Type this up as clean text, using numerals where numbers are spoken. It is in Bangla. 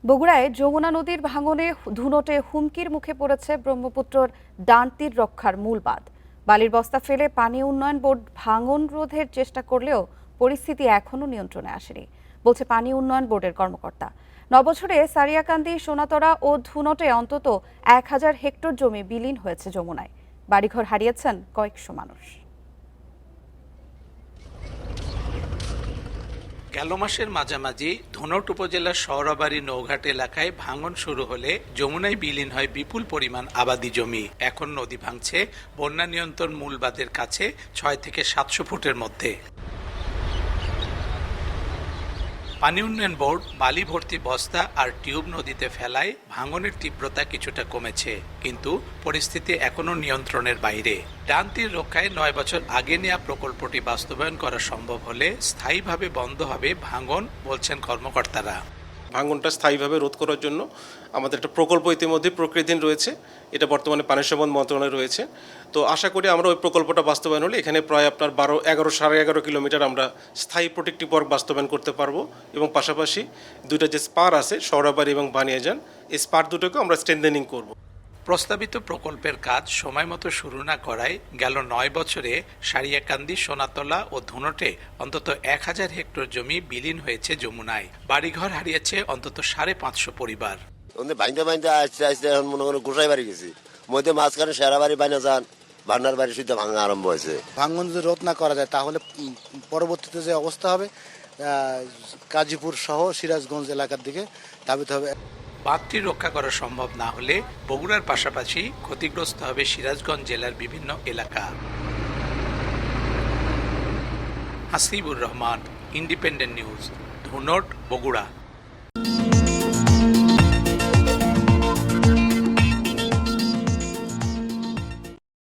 বগুড়ায় যমুনা নদীর ভাঙনে ধুনটে হুমকির মুখে পড়েছে ব্রহ্মপুত্রর ডানতীর রক্ষার মূল বাঁধ। বালির বস্তা ফেলে পানি উন্নয়ন বোর্ড ভাঙন রোধের চেষ্টা করলেও পরিস্থিতি এখনো নিয়ন্ত্রণে আসেনি, বলছে পানি উন্নয়ন বোর্ডের কর্মকর্তা। নবছরে সারিয়াকান্দি, সোনাতরা ও ধুনটে অন্তত 1000 হেক্টর জমি বিলীন হয়েছে যমুনায়। বাড়িঘর হারিয়েছেন কয়েকশো মানুষ। গেল মাসের মাঝামাঝি ধুনট উপজেলার শহরাবাড়ি নৌঘাট এলাকায় ভাঙন শুরু হলে যমুনায় বিলীন হয় বিপুল পরিমাণ আবাদি জমি। এখন নদী ভাঙছে বন্যা নিয়ন্ত্রণ মূল বাঁধের কাছে 6 থেকে 700 ফুটের মধ্যে। পানি উন্নয়ন বোর্ড বালি ভর্তি বস্তা আর টিউব নদীতে ফেলায় ভাঙনের তীব্রতা কিছুটা কমেছে, কিন্তু পরিস্থিতি এখনো নিয়ন্ত্রণের বাইরে। ডানতীর রক্ষায় 9 বছর আগে নেওয়া প্রকল্পটি বাস্তবায়ন করা সম্ভব হলে স্থায়ীভাবে বন্ধ হবে ভাঙন, বলছেন কর্মকর্তারা। ভাঙনটা স্থায়ীভাবে রোধ করার জন্য আমাদের একটা প্রকল্প ইতিমধ্যে প্রক্রিয়াধীন রয়েছে, এটা বর্তমানে পানি সম্পদ মন্ত্রণালয়ে রয়েছে। তো আশা করি আমরা ওই প্রকল্পটা বাস্তবায়ন হলে এখানে প্রায় আপনার 11.5 কিলোমিটার আমরা স্থায়ী প্রোটেক্টিভ ওয়ার্ক বাস্তবায়ন করতে পারবো, এবং পাশাপাশি দুইটা যে স্পার আছে শহরাবাড়ি এবং বানিয়াজান, এই স্পার দুটোকে আমরা স্ট্রেনথেনিং করব। প্রস্তাবিত প্রকল্পের কাজ সময়মতো শুরু না করায় গেল 9 বছরে সারিয়াকান্দি, সোনাতলা ও ধুনটে অন্তত 1000 হেক্টর জমি বিলীন হয়েছে যমুনায়। বাড়িঘর হারিয়েছে অন্তত 550 পরিবার। বাইন্দা বাইন্দা আসতে আসতে এখন মনে করেন গোসাই বাড়ি গেছি, মধ্যে মাঝখানে সেরা বাড়ি বাইনা যান, ভান্ডার বাড়ি শুধু ভাঙা আরম্ভ হয়েছে। ভাঙন যদি রোধ না করা যায় তাহলে পরবর্তীতে যে অবস্থা হবে গাজীপুর সহ সিরাজগঞ্জ এলাকার দিকে ধাবিত হবে। বাঁধটি রক্ষা করা সম্ভব না হলে বগুড়ার পাশাপাশি ক্ষতিগ্রস্ত হবে সিরাজগঞ্জ জেলার বিভিন্ন এলাকা। Hasibur Rahman, independent news, Dhunat, Bogura.